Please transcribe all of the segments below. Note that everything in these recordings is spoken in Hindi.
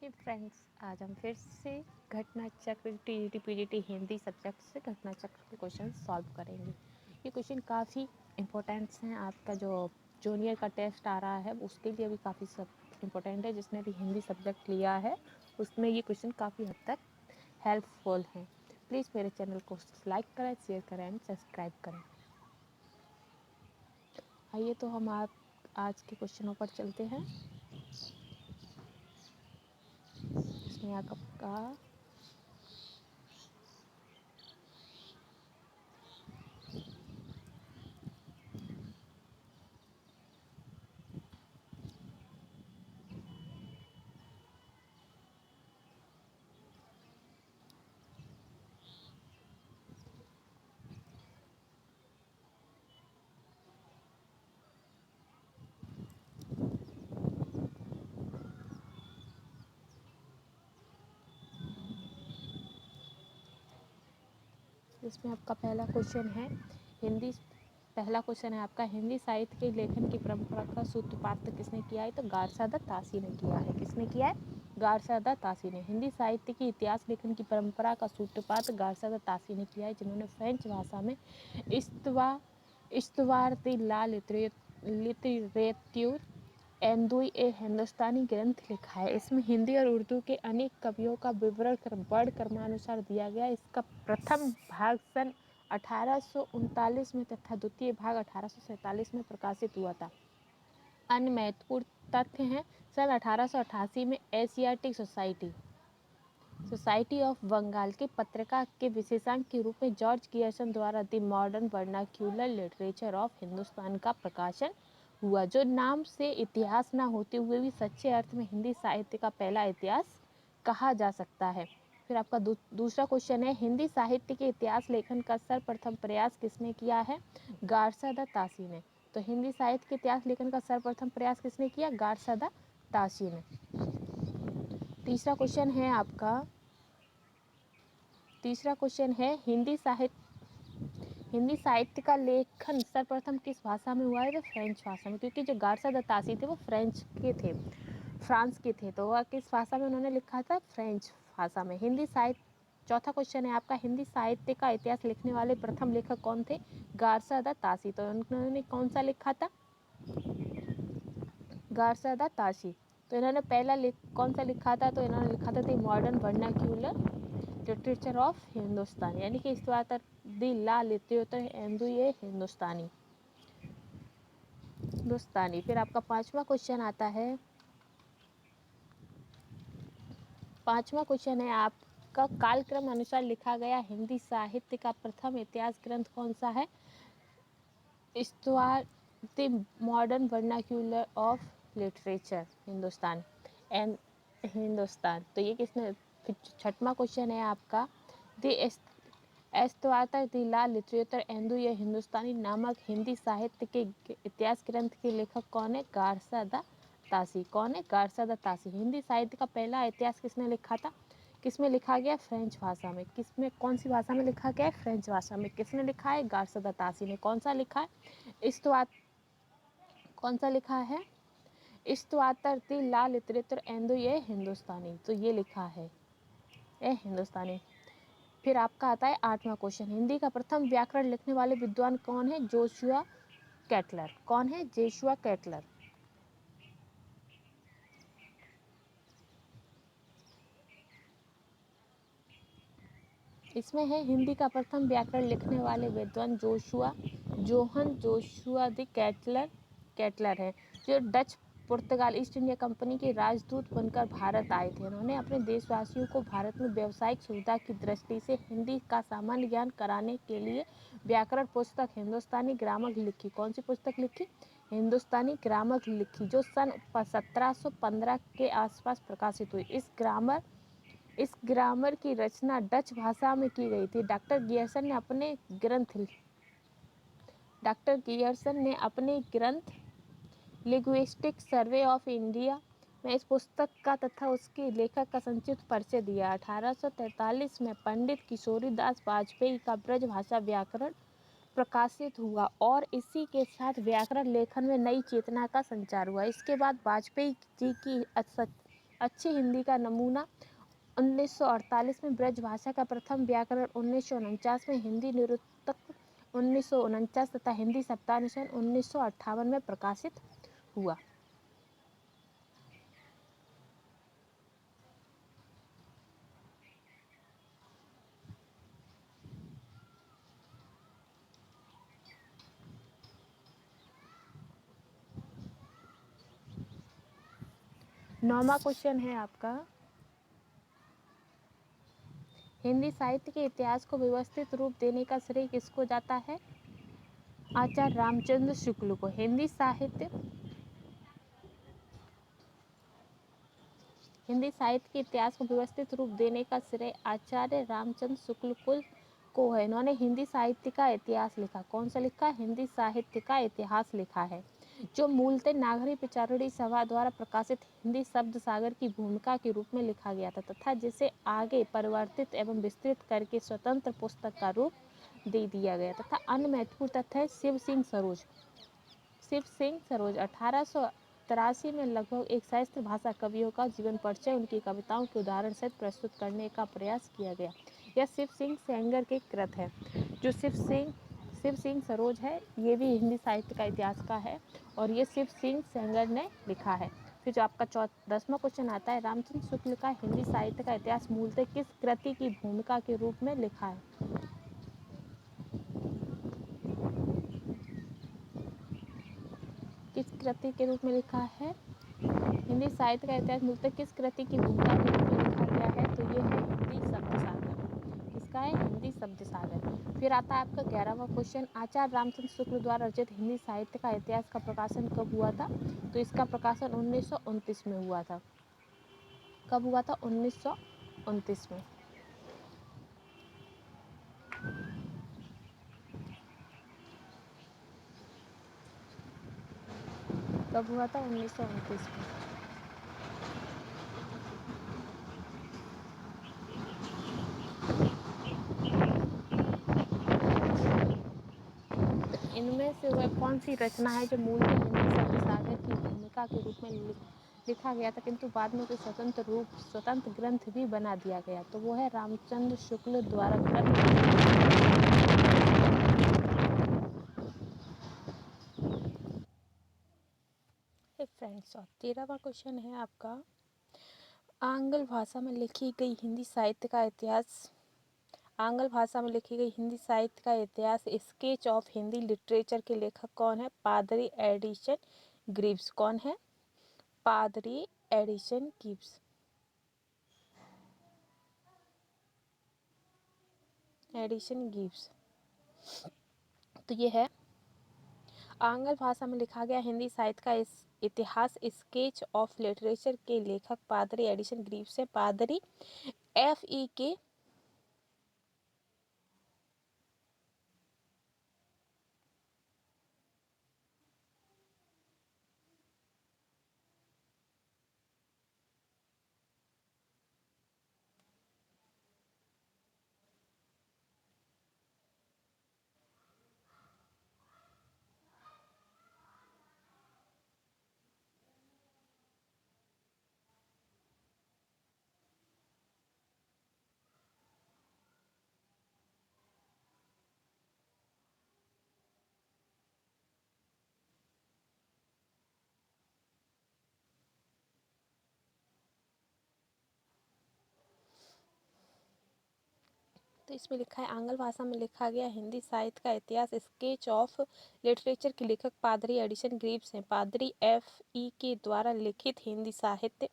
हे फ्रेंड्स, आज हम फिर से घटना चक्र टीजीटी पीजीटी हिंदी सब्जेक्ट से घटना चक्र के क्वेश्चन सॉल्व करेंगे। ये क्वेश्चन काफ़ी इम्पोर्टेंट्स हैं। आपका जो जूनियर का टेस्ट आ रहा है उसके लिए भी काफ़ी सब इम्पोर्टेंट है। जिसने भी हिंदी सब्जेक्ट लिया है उसमें ये क्वेश्चन काफ़ी हद तक हेल्पफुल हैं। प्लीज़ मेरे चैनल को लाइक करें, शेयर करें एंड सब्सक्राइब करें। आइए तो हम आज के क्वेश्चनों पर चलते हैं। इसमें आपका इसमें आपका पहला क्वेश्चन है हिंदी साहित्य के लेखन की परंपरा का सूत्रपात किसने किया है? तो गारसादा तासी ने किया है। किसने किया है? गारसादा तासी ने। हिंदी साहित्य की इतिहास लेखन की परंपरा का सूत्रपात गारसादा तासी ने किया है, जिन्होंने फ्रेंच भाषा में इस्तवार दी ला लिटरेच्यूर एंदुई ए हिंदुस्तानी ग्रंथ लिखा है। इसमें हिंदी और उर्दू के अनेक कवियों का विवरण वर्ड क्रमानुसार दिया गया। इसका प्रथम भाग सन 1839 में तथा द्वितीय भाग 1847 में प्रकाशित हुआ था। अन्य महत्वपूर्ण तथ्य हैं। सन 1888 में एशियाटिक सोसाइटी ऑफ बंगाल की पत्रिका के विशेषांक के रूप में जॉर्ज गियर्सन द्वारा the modern vernacular literature of Hindustan का प्रकाशन हुआ, जो नाम से इतिहास न होते हुए भी सच्चे अर्थ में हिंदी साहित्य का पहला इतिहास कहा जा सकता है। फिर आपका दूसरा क्वेश्चन है, हिंदी साहित्य के इतिहास लेखन का सर्वप्रथम प्रयास किसने किया है? गारसादा तासी ने। तो हिंदी साहित्य के इतिहास लेखन का सर्वप्रथम प्रयास किसने किया? गारसादा तासी ने। तीसरा क्वेश्चन है हिंदी साहित्य का लेखन सर्वप्रथम किस भाषा में हुआ है? तो फ्रेंच भाषा में, क्योंकि जो गारसादा तासी थे वो फ्रांस के थे, तो वह किस भाषा में उन्होंने लिखा था? फ्रेंच भाषा में। चौथा क्वेश्चन है आपका, हिंदी साहित्य का इतिहास लिखने वाले प्रथम लेखक कौन थे? गारसादा तासी। तो उन्होंने कौन सा लिखा था? गारसादा तासी। तो इन्होंने पहला कौन सा लिखा था? तो इन्होंने लिखा था the modern vernacular literature of Hindustan, यानी कि इस बात दी ला लिटरेचर एंदुए हिंदुस्तानी। फिर आपका पांचवा क्वेश्चन है आपका, कालक्रम अनुसार लिखा गया हिंदी साहित्य का प्रथम इतिहास ग्रंथ कौन सा है? इस्तवार the modern vernacular of literature Hindustan. तो ये किसने? छठवां क्वेश्चन है आपका, द एस्तवातर द ला लिटरेचर एंदु ये हिंदुस्तानी नामक हिंदी साहित्य के इतिहास ग्रंथ के लेखक कौन है? गारसादा तासी। कौन है? गारसादा तासी। हिंदी साहित्य का पहला इतिहास किसने लिखा था? किसमें लिखा गया? फ्रेंच भाषा में। किसमें? कौन सी भाषा में लिखा गया? फ्रेंच भाषा में। किसने लिखा है? गारसादा तासी ने। कौन सा लिखा है? इस्तवातर द ला लिटरेचर एंदु ये हिंदुस्तानी। तो ये लिखा है ए हिंदुस्तानी। फिर आपका आता है आठवां क्वेश्चन, हिंदी का प्रथम व्याकरण लिखने वाले विद्वान कौन है? जोशुआ कैटलर। कौन है? जोशुआ कैटलर। इसमें है हिंदी का प्रथम व्याकरण लिखने वाले विद्वान जोहन जोशुआ द कैटलर है, जो डच पुर्तगाल ईस्ट इंडिया कंपनी के राजदूत बनकर भारत आए थे। उन्होंने अपने देशवासियों को भारत में व्यावसायिक सुविधा की दृष्टि से हिंदी का सामान्य ज्ञान कराने के लिए व्याकरण पुस्तक हिंदुस्तानी ग्रामर लिखी। कौन सी पुस्तक लिखी? हिंदुस्तानी ग्रामर लिखी, जो सन 1715 के आसपास प्रकाशित हुई। इस ग्रामर की रचना डच भाषा में की गई थी। डॉक्टर गियर्सन ने अपने ग्रंथ लिंग्विस्टिक सर्वे ऑफ इंडिया में इस पुस्तक का तथा उसके लेखक का संक्षिप्त परिचय दिया। 1843 में पंडित किशोरीदास वाजपेयी का ब्रज भाषा व्याकरण प्रकाशित हुआ और इसी के साथ व्याकरण लेखन में नई चेतना का संचार हुआ। इसके बाद वाजपेयी जी की अच्छी हिंदी का नमूना 1948 में, ब्रजभाषा का प्रथम व्याकरण 1949 में, हिंदी निरुक्तक 1949 तथा हिंदी सप्तानुशन 1958 में प्रकाशित हुआ। नौवां क्वेश्चन है आपका, हिंदी साहित्य के इतिहास को व्यवस्थित रूप देने का श्रेय किसको जाता है? आचार्य रामचंद्र शुक्ल को। हिंदी साहित्य के इतिहास को व्यवस्थित रूप देने का श्रेय आचार्य रामचंद्र शुक्ल को है। इन्होंने हिंदी साहित्य का इतिहास लिखा। कौन सा लिखा? हिंदी साहित्य का इतिहास लिखा है, जो मूलतः नागरी पिचारणी सभा द्वारा प्रकाशित हिंदी शब्द सागर की भूमिका के रूप में लिखा गया था तथा जिसे आगे परिवर्तित एवं विस्तृत करके स्वतंत्र पुस्तक का रूप दे दिया गया तथा अन्य महत्वपूर्ण तथ्य है शिव सिंह सरोज 1883 में लगभग एक सहस्त्र भाषा कवियों का जीवन परिचय उनकी कविताओं के उदाहरण सहित प्रस्तुत करने का प्रयास किया गया। यह शिव सिंह सेंगर के कृत है। जो शिव सिंह सरोज है, ये भी हिंदी साहित्य का इतिहास का है और ये शिव सिंह सेंगर ने लिखा है। फिर जो आपका 10वां क्वेश्चन आता है, रामचंद्र शुक्ल का हिंदी साहित्य का इतिहास मूलतः किस कृति की भूमिका के रूप में लिखा है? किस कृति के रूप में लिखा है? हिंदी साहित्य का इतिहास मूलतः किस कृति की भूमिका के रूप में लिखा गया है? तो ये है हिंदी शब्द सागर। किसका है? हिंदी शब्द सागर। फिर आता है आपका 11वां क्वेश्चन, आचार्य रामचंद्र शुक्ल द्वारा रचित हिंदी साहित्य का इतिहास का प्रकाशन कब हुआ था? तो इसका प्रकाशन 1929 में हुआ था। कब हुआ था? 1929 में। कब हुआ था? 1929 में। इनमें से वह कौन सी रचना है जो मूल हिंदी शब्द सागर की भूमिका के रूप में लिखा गया था किंतु बाद में उसे स्वतंत्र ग्रंथ भी बना दिया गया? तो वो है रामचंद्र शुक्ल द्वारा ग्रंथ। फ्रेंड्स, और 13वां क्वेश्चन है आपका, आंग्ल भाषा में लिखी गई हिंदी साहित्य का इतिहास। आंग्ल भाषा में लिखी गई हिंदी साहित्य का इतिहास स्केच ऑफ हिंदी लिटरेचर के लेखक कौन है? पादरी एडिसन ग्रीव्स। कौन है? पादरी एडिसन गिब्स। Edison Gibbs. तो ये है आंग्ल भाषा में लिखा गया हिंदी साहित्य का इतिहास स्केच ऑफ लिटरेचर के लेखक पादरी एडिसन ग्रीव्स है। पादरी FEK तो इसमें लिखा है आंग्ल भाषा में लिखा गया हिंदी साहित्य का इतिहास स्केच ऑफ लिटरेचर के लेखक पादरी एडिसन ग्रीव्स हैं। पादरी FEK द्वारा लिखित हिंदी साहित्य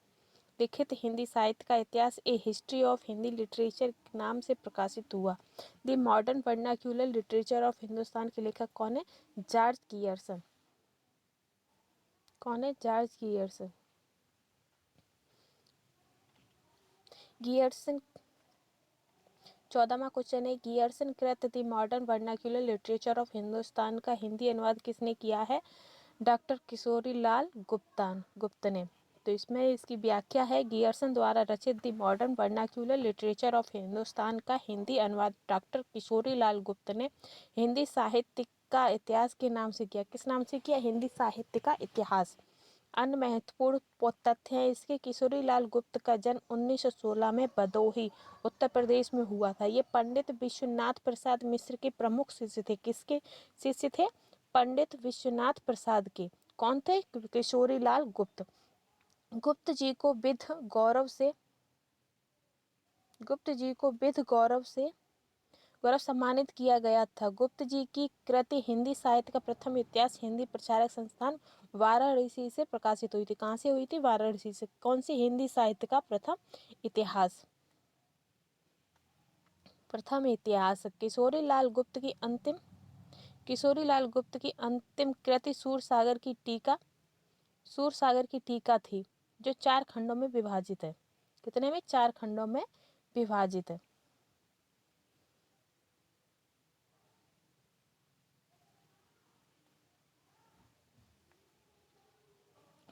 का इतिहास ए हिस्ट्री ऑफ हिंदी लिटरेचर नाम से प्रकाशित हुआ। The modern vernacular literature of Hindustan के लेखक कौन है? George Grierson. कौन है? George Gierson. गियर्सन 14वां क्वेश्चन है, गियर्सन कृत the modern vernacular literature of Hindustan का हिंदी अनुवाद किसने किया है? डॉक्टर किशोरी लाल गुप्त ने। तो इसमें इसकी व्याख्या है, गियर्सन द्वारा रचित the modern vernacular literature of Hindustan का हिंदी अनुवाद डॉक्टर किशोरी लाल गुप्त ने हिंदी साहित्य का इतिहास के नाम से किया। किस नाम से किया? हिंदी साहित्य का इतिहास। अन्य महत्वपूर्ण तथ्य हैं इसके। किशोरीलाल गुप्त का जन्म 1916 में भदोही उत्तर प्रदेश में हुआ था। ये पंडित विश्वनाथ प्रसाद मिश्र के प्रमुख शिष्य थे। किसके शिष्य थे? पंडित विश्वनाथ प्रसाद के। कौन थे? किशोरीलाल गुप्त। गुप्त जी को विध गौरव सम्मानित किया गया था। गुप्त जी की कृति हिंदी साहित्य का प्रथम इतिहास हिंदी प्रचारक संस्थान वाराणसी से प्रकाशित हुई थी। कहाँ से हुई थी? वाराणसी से। कौन सी? हिंदी साहित्य का प्रथम इतिहास। किशोरीलाल गुप्त की अंतिम कृति सूरसागर की टीका थी, जो 4 खंडों में विभाजित है। कितने में? 4 खंडों में विभाजित है।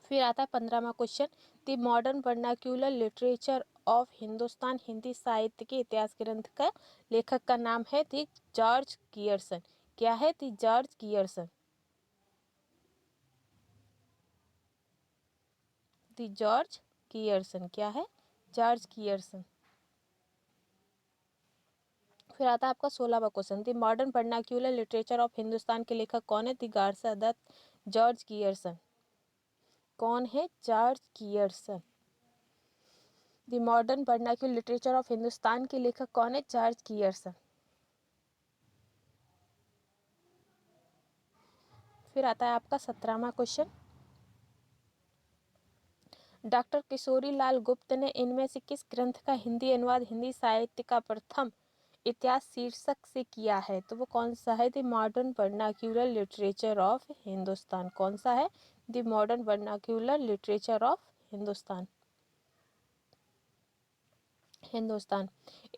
फिर आता है 15वां question. The modern vernacular literature of Hindustan Hindi साहित्य के इतिहास ग्रंथ का लेखक का नाम है द जॉर्ज गियर्सन। क्या है? The George Grierson. The George Grierson. क्या है? George Grierson. फिर आता है आपका 16वां question. The modern vernacular literature of Hindustan के लेखक कौन है? द गार्सा दत्त। George Grierson. कौन है? George Grierson. The modern vernacular literature of Hindustan के लेखक कौन है? George Grierson. फिर आता है आपका 17वां क्वेश्चन। डॉक्टर किशोरीलाल गुप्त ने इनमें से किस ग्रंथ का हिंदी अनुवाद हिंदी साहित्य का प्रथम इतिहास शीर्षक से किया है? तो वो कौन सा है? The modern vernacular literature of Hindustan. कौन सा है? The modern vernacular literature of Hindustan.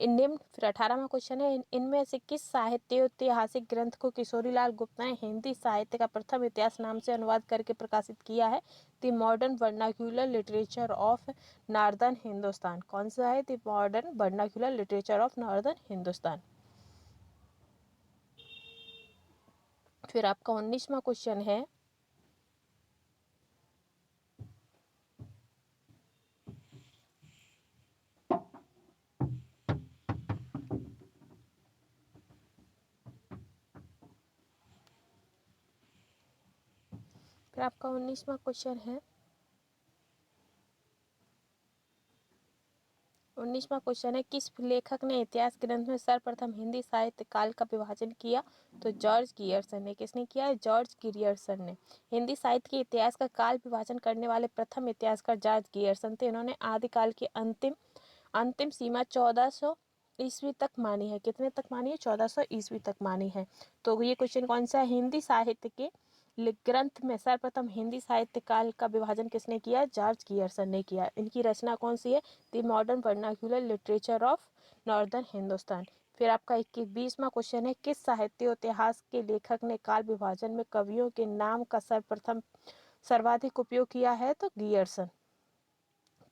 निम्न। फिर 18वां क्वेश्चन है। इनमें से किस साहित्योतिहासिक ग्रंथ को किशोरीलाल गुप्त ने हिंदी साहित्य का प्रथम इतिहास नाम से अनुवाद करके प्रकाशित किया है? The modern vernacular literature of northern Hindustan. कौन सा है? The modern vernacular literature of northern Hindustan. फिर आपका 19वां क्वेश्चन है। फिर आपका 19वां क्वेश्चन है। 19वां क्वेश्चन है। किस लेखक ने इतिहास ग्रंथ में सर्वप्रथम हिंदी साहित्य काल का विभाजन किया? तो जॉर्ज गियर्सन ने। किसने किया है? जॉर्ज गियर्सन ने। हिंदी साहित्य के इतिहास का काल विभाजन करने वाले प्रथम इतिहासकार जॉर्ज गियर्सन थे। इन्होंने आदिकाल की अंतिम सीमा 1400 ईस्वी तक मानी है। कितने तक मानी है? 1400 ईस्वी तक मानी है। तो ये क्वेश्चन कौन सा है? हिंदी साहित्य के ग्रंथ में सर्वप्रथम हिंदी साहित्य काल का विभाजन किसने किया? जॉर्ज गियर्सन ने किया। इनकी रचना कौन सी है? The modern vernacular literature of northern Hindustan. फिर आपका 20वां क्वेश्चन है। किस साहित्योतिहास के लेखक ने काल विभाजन में कवियों के नाम का सर्वाधिक उपयोग किया है? तो गियर्सन।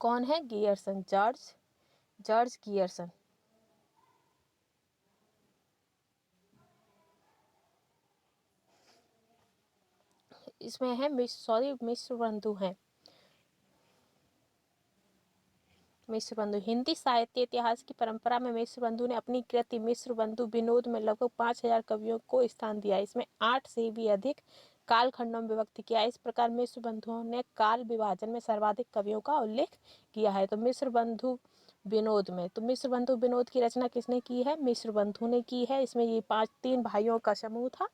कौन है? गियर्सन। George Gierson. इसमें है मिश्र बंधु हैं। मिश्र बंधु। हिंदी साहित्य इतिहास की परंपरा में मिश्र बंधु ने अपनी कृति मिश्र बंधु विनोद में लगभग 5000 कवियों को स्थान दिया। इसमें 8 से भी अधिक कालखंडों में विभक्त किया। इस प्रकार मिश्र बंधुओं ने काल विभाजन में सर्वाधिक कवियों का उल्लेख किया है। तो मिश्र बंधु विनोद की रचना किसने की है? मिश्र बंधु ने की है। इसमें ये 3 भाइयों का समूह था।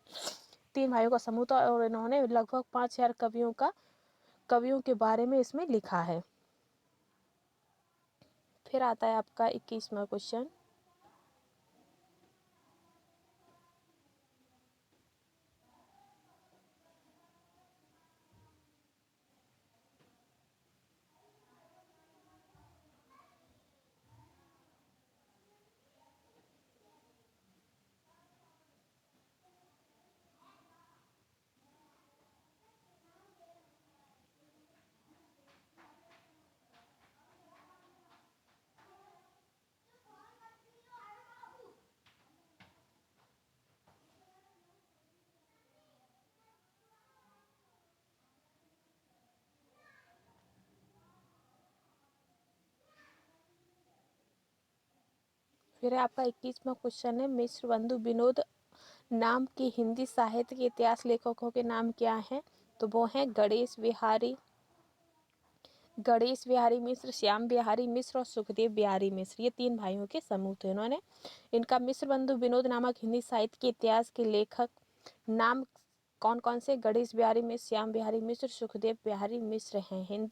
3 भाइयों का समूह था और इन्होंने लगभग 5000 कवियों के बारे में इसमें लिखा है। फिर आता है आपका 21वां क्वेश्चन। फिर है आपका 21वां क्वेश्चन है, मिश्र बंधु विनोद नाम के हिंदी साहित्य के इतिहास लेखकों के नाम क्या हैं? तो वो हैं गणेश बिहारी मिश्र, श्याम बिहारी मिश्र और सुखदेव बिहारी मिश्र। ये 3 भाइयों के समूह थे। इन्होंने इनका मिश्र बंधु विनोद नामक हिंदी साहित्य के इतिहास के लेखक नाम कौन कौन से? गणेश बिहारी मिश्र, श्याम बिहारी मिश्र, सुखदेव बिहारी मिश्र हैं।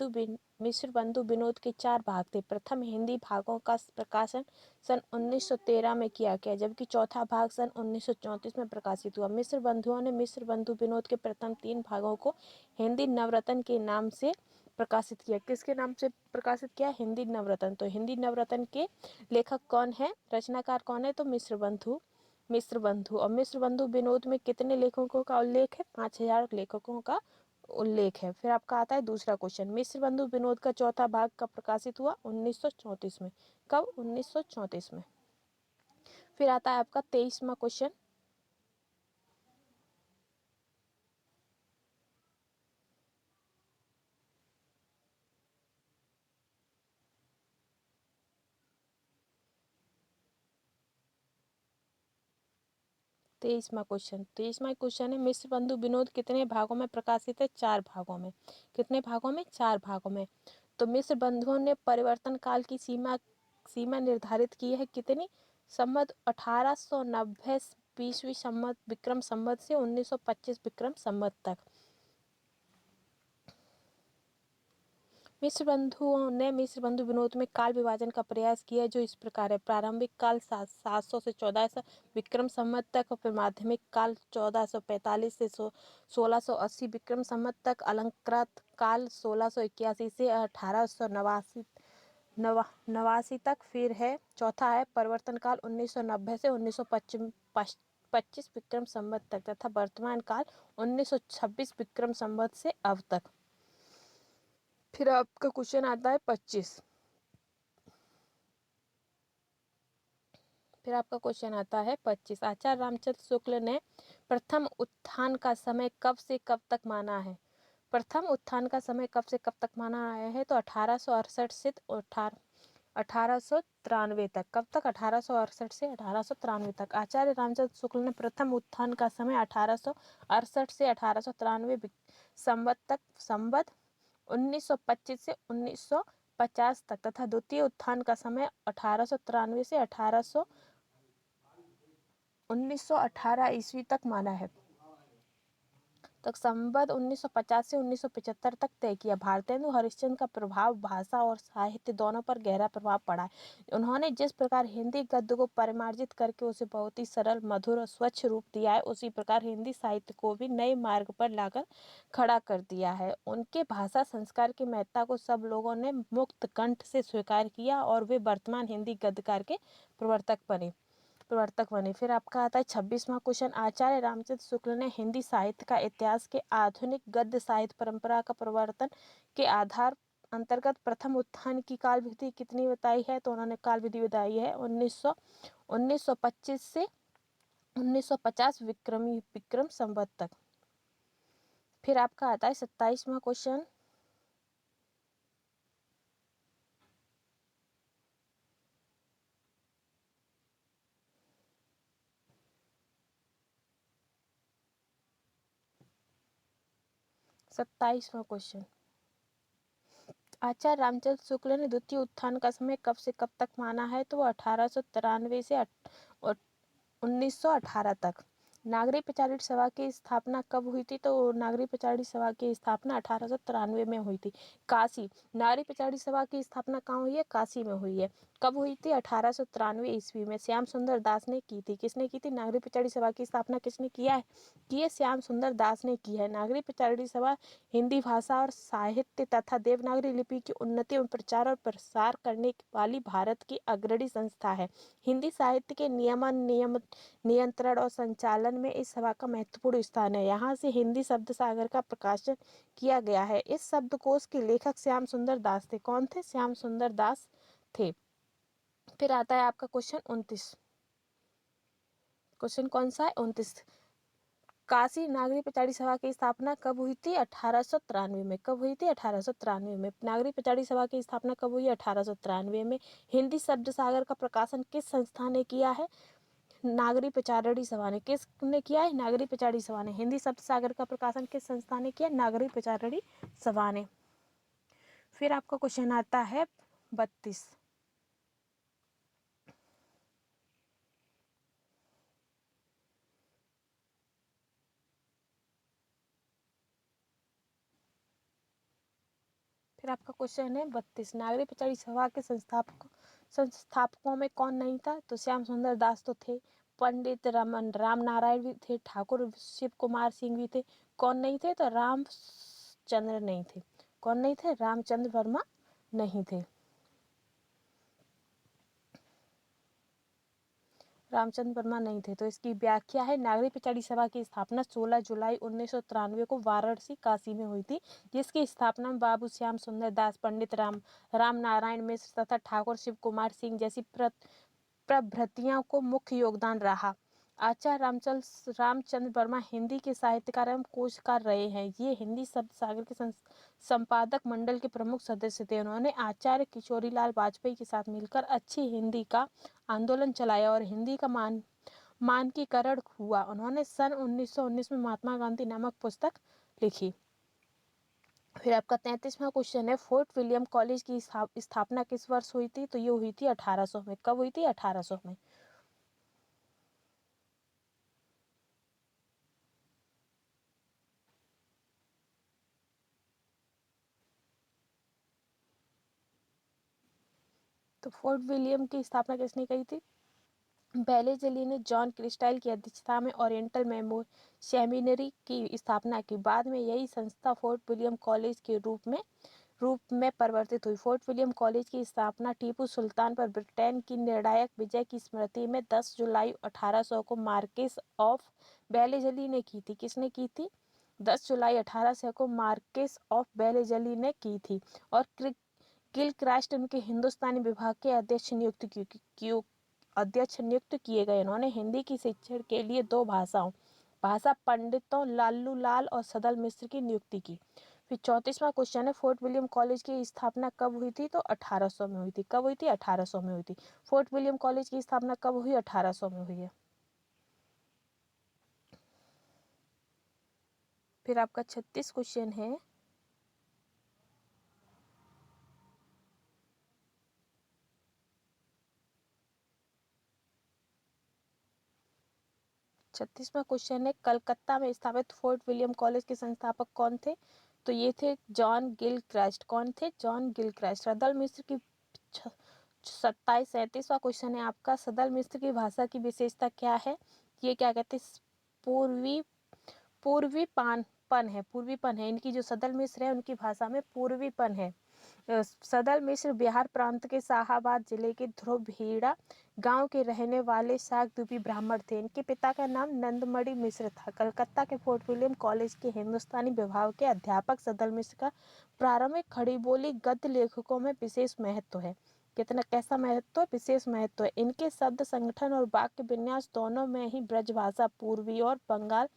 मिश्र बंधु विनोद के 4 भाग थे। प्रथम हिंदी भागों का प्रकाशन सन 1913 में किया गया, जबकि चौथा भाग सन 1934 में प्रकाशित हुआ। मिश्र बंधुओं ने मिश्र बंधु विनोद के प्रथम 3 भागों को हिंदी नवरत्न के नाम से प्रकाशित किया। किसके नाम से प्रकाशित किया? हिंदी नवरत्न। तो हिंदी नवरत्न के लेखक कौन है, रचनाकार कौन है? तो मिश्र बंधु। और मिश्र बंधु विनोद में कितने लेखकों का उल्लेख है? 5000 लेखकों का उल्लेख है। फिर आपका आता है दूसरा क्वेश्चन, मिश्र बंधु विनोद का चौथा भाग कब प्रकाशित हुआ? 1934 में। कब? 1934 में। फिर आता है आपका 23वां क्वेश्चन, 23वां क्वेश्चन है, मिश्र बंधु विनोद कितने भागों में प्रकाशित है? 4 भागों में। कितने भागों में? 4 भागों में। तो मिश्र बंधुओं ने परिवर्तन काल की सीमा निर्धारित की है कितनी? संवत 1890 ईस्वी संवत विक्रम संवत से 1925 विक्रम संवत तक। मिश्र बंधु विनोद में काल विभाजन का प्रयास किया, जो इस प्रकार है। प्रारंभिक काल 700 से 1400 विक्रम संवत तक, और फिर माध्यमिक काल 1445 से 1680 विक्रम संवत तक, अलंकृत काल 1681 से 1889 तक। फिर है चौथा है परिवर्तन काल 1990 से 1925 विक्रम संवत तक, तथा वर्तमान काल 1926 विक्रम संवत से अब तक। फिर आपका क्वेश्चन आता है 25। फिर आपका क्वेश्चन आता है 25, आचार्य रामचंद्र शुक्ल ने प्रथम उत्थान का समय कब से कब तक माना है? प्रथम उत्थान का समय कब से कब तक माना आया है? तो 1868 से 1893 तक। कब तक? 1868 से 1893 तक। आचार्य रामचंद्र शुक्ल ने प्रथम उत्थान का समय 1868 से 1893 संवत तक, संवत 1925 से 1950 तक, तथा द्वितीय उत्थान का समय 1893 से 1918 ईस्वी तक माना है। तक संवत 1950 से 1975 तक तय किया। भारतेंदु हरिश्चंद्र का प्रभाव भाषा और साहित्य दोनों पर गहरा प्रभाव पड़ा है। उन्होंने जिस प्रकार हिंदी गद्य को परिमार्जित करके उसे बहुत ही सरल, मधुर और स्वच्छ रूप दिया है, उसी प्रकार हिंदी साहित्य को भी नए मार्ग पर लाकर खड़ा कर दिया है। उनके भाषा संस्कार की महत्ता को सब लोगों ने मुक्त कंठ से स्वीकार किया, और वे वर्तमान हिंदी गद्यकार के प्रवर्तक बने। फिर आपका आता है 26वां क्वेश्चन, आचार्य रामचंद्र शुक्ल ने हिंदी साहित्य का इतिहास के आधुनिक गद्य साहित्य परंपरा का प्रवर्तन के आधार अंतर्गत प्रथम उत्थान की काल विधि कितनी बताई है? तो उन्होंने काल विधि बताई है 1925 से 1950 विक्रम संवत तक। फिर आपका आता है 27वां क्वेश्चन, आचार्य रामचंद्र शुक्ल ने द्वितीय उत्थान का समय कब से कब तक माना है? तो वो 1893 से 1918 तक। नागरी प्रचारित सभा की स्थापना कब हुई थी? तो नागरी प्रचारित सभा की स्थापना 1893 में हुई थी। काशी, नागरी प्रचारित सभा की स्थापना कहाँ हुई है? काशी में हुई है। कब हुई थी? 1893 ईस्वी में। श्याम सुंदर दास ने की थी। किसने की थी? नागरी प्रचारित सभा की स्थापना किसने किया है? कि ये श्याम सुंदर दास ने की है। नागरी प्रचारित सभा हिंदी भाषा और साहित्य तथा देवनागरी लिपि की उन्नति एवं प्रचार और प्रसार करने वाली भारत की अग्रणी संस्था है। हिंदी साहित्य के नियंत्रण और संचालन में इस सभा का महत्वपूर्ण स्थान है। यहाँ से हिंदी शब्द सागर का प्रकाशन किया गया है। इस शब्दकोश के लेखक श्याम सुंदर दास थे। कौन थे? श्याम सुंदर दास थे। फिर आता है आपका क्वेश्चन 29। क्वेश्चन कौन सा है? 29। काशी नागरी पचाड़ी सभा की स्थापना कब हुई थी? 1893 में। कब हुई थी? 1893 में। नागरी पचाड़ी सभा की स्थापना कब हुई? 1893 में। हिंदी शब्द सागर का प्रकाशन किस संस्था ने किया है? नागरी पचाड़ी सभा ने। किसने किया है? नागरी पचाड़ी सभा ने। हिंदी शब्द सागर का प्रकाशन किस संस्था ने किया? नागरी पचाड़ी सभा ने। फिर आपका क्वेश्चन आता है 32। फिर आपका क्वेश्चन है 32। नागरी पचाड़ी सभा के संस्थापकों में कौन नहीं था? तो श्याम सुंदर दास तो थे, पंडित राम नारायण भी थे, ठाकुर शिव कुमार सिंह भी थे। कौन नहीं थे? तो रामचंद्र नहीं थे। कौन नहीं थे? रामचंद्र वर्मा नहीं थे। रामचंद्र वर्मा नहीं थे। तो इसकी व्याख्या है, नागरी पचाड़ी सभा की स्थापना 16 जुलाई 1993 को वाराणसी काशी में हुई थी, जिसकी स्थापना में बाबू श्याम सुंदर दास, पंडित राम नारायण मिश्र तथा ठाकुर शिव कुमार सिंह जैसी प्रभृतियों को मुख्य योगदान रहा। आचार्य रामचंद्र वर्मा हिंदी के साहित्यकार एवं कोशकार रहे हैं। ये हिंदी शब्द सागर के संपादक मंडल के प्रमुख सदस्य थे। उन्होंने आचार्य किशोरीलाल वाजपेयी के साथ मिलकर अच्छी हिंदी का आंदोलन चलाया और हिंदी का मानकीकरण हुआ। उन्होंने सन 1919 में महात्मा गांधी नामक पुस्तक लिखी। फिर आपका 33वां क्वेश्चन है, फोर्ट विलियम कॉलेज की स्थापना किस वर्ष हुई थी? तो ये हुई थी 1800 में। कब हुई थी? 1800 में। तो फोर्ट विलियम की स्थापना किसने की थी? बेलेजली ने जॉन क्रिस्टाइल की अध्यक्षता में ओरिएंटल सेमिनरी की स्थापना की। बाद में यही संस्था फोर्ट विलियम कॉलेज के रूप में परिवर्तित हुई। फोर्ट विलियम कॉलेज की स्थापना टीपू सुल्तान पर ब्रिटेन की निर्णायक विजय की स्मृति में 10 जुलाई 1800 को मार्किस ऑफ बेलेजली ने की थी। किसने की थी? 10 जुलाई 1800 को मार्किस ऑफ बेलेजली ने की थी। और गिलक्रास्ट उनके हिंदुस्तानी विभाग के अध्यक्ष नियुक्त किए गए। उन्होंने हिंदी की शिक्षण के लिए 2 भाषा पंडितों लालू लाल और सदल मिश्र की नियुक्ति की। फिर 34वां क्वेश्चन है, फोर्ट विलियम कॉलेज की स्थापना कब हुई थी? तो 1800 में हुई थी। कब हुई थी? 1800 में हुई थी। फोर्ट विलियम कॉलेज की स्थापना कब हुई? 1800 में हुई है। फिर आपका 36 क्वेश्चन है, छत्तीसवां क्वेश्चन है, कलकत्ता में स्थापित फोर्ट विलियम कॉलेज के संस्थापक कौन थे? तो ये थे जॉन गिलक्रास्ट। कौन थे? जॉन गिलक्रास्ट। सदल मिश्र की 37वां क्वेश्चन है आपका, सदल मिश्र की भाषा की विशेषता क्या है? ये क्या कहते हैं? पूर्वी पूर्वीपन है। इनकी जो सदल मिश्र है उनकी भाषा में पूर्वीपन है। सदल मिश्र बिहार प्रांत के शाहाबाद जिले के ध्रुवभीड़ा गांव के रहने वाले शाकद्वीपी ब्राह्मण थे। इनके पिता का नाम नंदमणि मिश्र था। कलकत्ता के फोर्ट विलियम कॉलेज के हिंदुस्तानी विभाग के अध्यापक सदल मिश्र का प्रारंभिक खड़ी बोली गद्य लेखकों में विशेष महत्व है। कितना कैसा महत्व? विशेष महत्व है। इनके शब्द संगठन और वाक्य विन्यास दोनों में ही ब्रजभाषा, पूर्वी और बंगाल,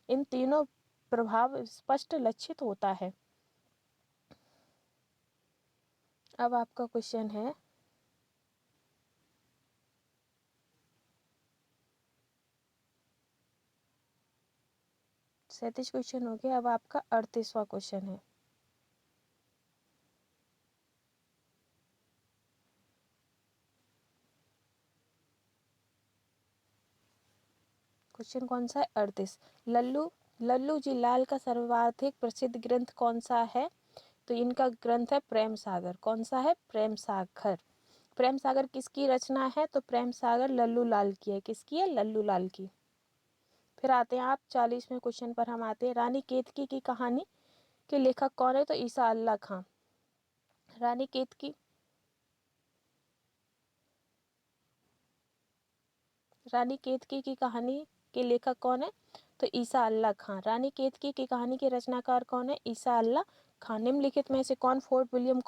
इन तीनों प्रभाव स्पष्ट लक्षित होता है। अब आपका क्वेश्चन है 37 क्वेश्चन हो गया। अब आपका 38वां क्वेश्चन है, क्वेश्चन कौन सा है? 38। लल्लू जी लाल का सर्वाधिक प्रसिद्ध ग्रंथ कौन सा है? तो इनका ग्रंथ है प्रेम सागर। कौन सा है? प्रेम सागर। प्रेम सागर किसकी रचना है? तो प्रेम सागर लल्लू लाल की है। किसकी है? लल्लू लाल की। फिर आते हैं आप 40वें क्वेश्चन पर। हम आते हैं, रानी केतकी की कहानी के लेखक कौन है? तो ईसा अल्लाह खां। रानी केतकी की कहानी के लेखक कौन है? तो ईसा अल्लाह खां। रानी केतकी की कहानी के रचनाकार कौन है? ईसा अल्लाह खां। निम्नलिखित में से कौन फोर्ट विलियम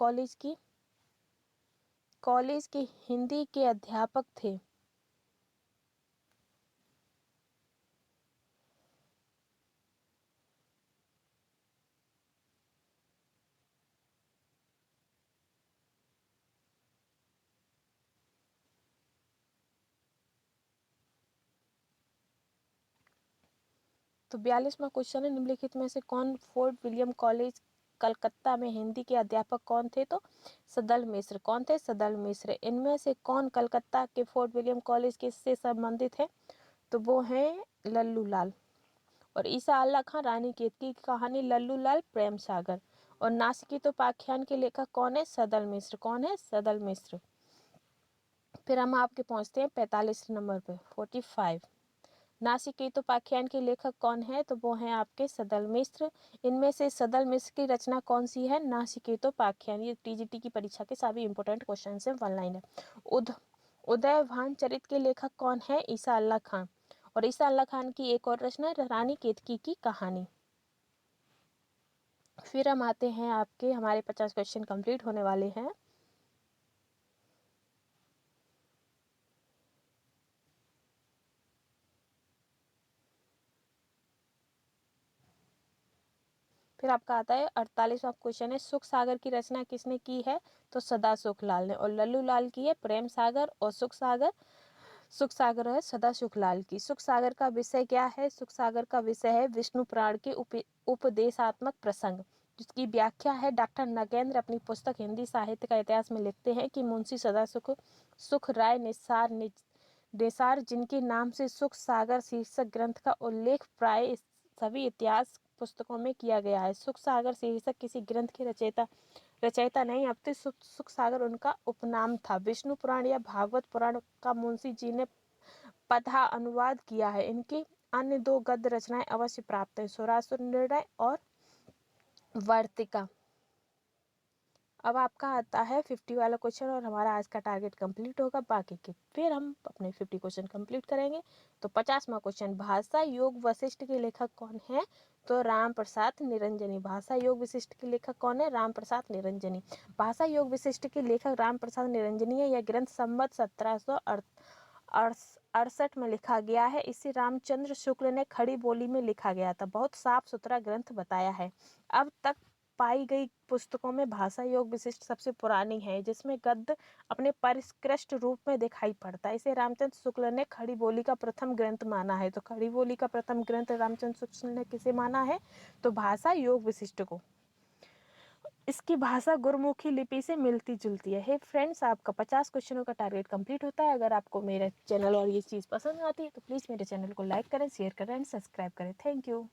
कॉलेज के हिंदी के अध्यापक थे? तो 42वां क्वेश्चन है, निम्नलिखित में से कौन फोर्ट विलियम कॉलेज कलकत्ता में हिंदी के अध्यापक कौन थे? तो सदल मिश्र। कौन थे? सदल मिश्र। इनमें से कौन कलकत्ता के फोर्ट विलियम कॉलेज के से संबंधित है? तो वो हैं लल्लू लाल। और ईसा अल्लाह खां रानी केतकी की कहानी लल्लू लाल प्रेम सागर। और नासिकेतोपाख्यान के लेखक कौन है? सदल मिश्र। कौन है? सदल मिश्र। फिर हम आपके पहुंचते हैं 45 नंबर पे, 45। नासिकेतोपाख्यान के लेखक कौन है? तो वो हैं आपके सदल मिश्र। इनमें से सदल मिश्र की रचना कौन सी है? नासिकेतोपाख्यान। ये टीजीटी की परीक्षा के सभी इंपॉर्टेंट क्वेश्चन है, वन लाइन है। उदयभान चरित के लेखक कौन है? ईसा अल्लाह खान। और ईसा अल्लाह खान की एक और रचना है रानी केतकी की कहानी। फिर हम आते हैं आपके, हमारे 50 क्वेश्चन कंप्लीट होने वाले हैं। फिर आपका आता है 48वां क्वेश्चन है, सुख सागर की रचना किसने की है? तो सदा सुख लाल ने। और लल्लू लाल की है प्रेम सागर। और सुख सागर है सदा सुख लाल की। सुख सागर का विषय क्या है? सुख सागर का विषय है विष्णु पुराण के उपदेशात्मक प्रसंग, जिसकी व्याख्या है डॉक्टर नगेंद्र अपनी पुस्तक हिंदी साहित्य का इतिहास में लिखते हैं कि मुंशी सदा सुख राय निसार जिनके नाम से सुख सागर शीर्षक ग्रंथ का उल्लेख प्राय सभी इतिहास पुस्तकों में किया गया है। सुख सागर शीर्षक किसी ग्रंथ के रचयिता नहीं, अब तो सुख सागर उनका उपनाम था। विष्णु पुराण या भागवत पुराण का मुंशी जी ने पधा अनुवाद किया है। इनकी अन्य दो गद्य रचनाएं अवश्य प्राप्त है, सुरासुर निर्णय और वर्तिका। अब आपका आता है 50 वाला क्वेश्चन और हमारा आज का टारगेट कंप्लीट होगा। बाकी के फिर हम अपने 50 क्वेश्चन कंप्लीट करेंगे। तो 50वां क्वेश्चन, भाषा योग वशिष्ठ के लेखक कौन है? तो राम प्रसाद निरंजनी। भाषा योग विशिष्ट के लेखक कौन है? राम प्रसाद निरंजनी। भाषा योग विशिष्ट के लेखक राम प्रसाद निरंजनी है। यह ग्रंथ संवत 1768 में लिखा गया है। इसे रामचंद्र शुक्ल ने खड़ी बोली में लिखा गया था। बहुत साफ सुथरा ग्रंथ बताया है। अब तक पाई गई पुस्तकों में भाषा योग विशिष्ट सबसे पुरानी है, जिसमें गद्य अपने परिष्कृत रूप में दिखाई पड़ता है। इसे रामचंद्र शुक्ल ने खड़ी बोली का प्रथम ग्रंथ माना है। तो खड़ी बोली का प्रथम ग्रंथ रामचंद्र शुक्ल ने किसे माना है? तो भाषा योग विशिष्ट को। इसकी भाषा गुरुमुखी लिपि से मिलती जुलती है। हे फ्रेंड्स, आपका 50 क्वेश्चनों का टारगेट कंप्लीट होता है। अगर आपको मेरा चैनल और ये चीज़ पसंद आती है तो प्लीज़ मेरे चैनल को लाइक करें, शेयर करें एंड सब्सक्राइब करें। Thank you.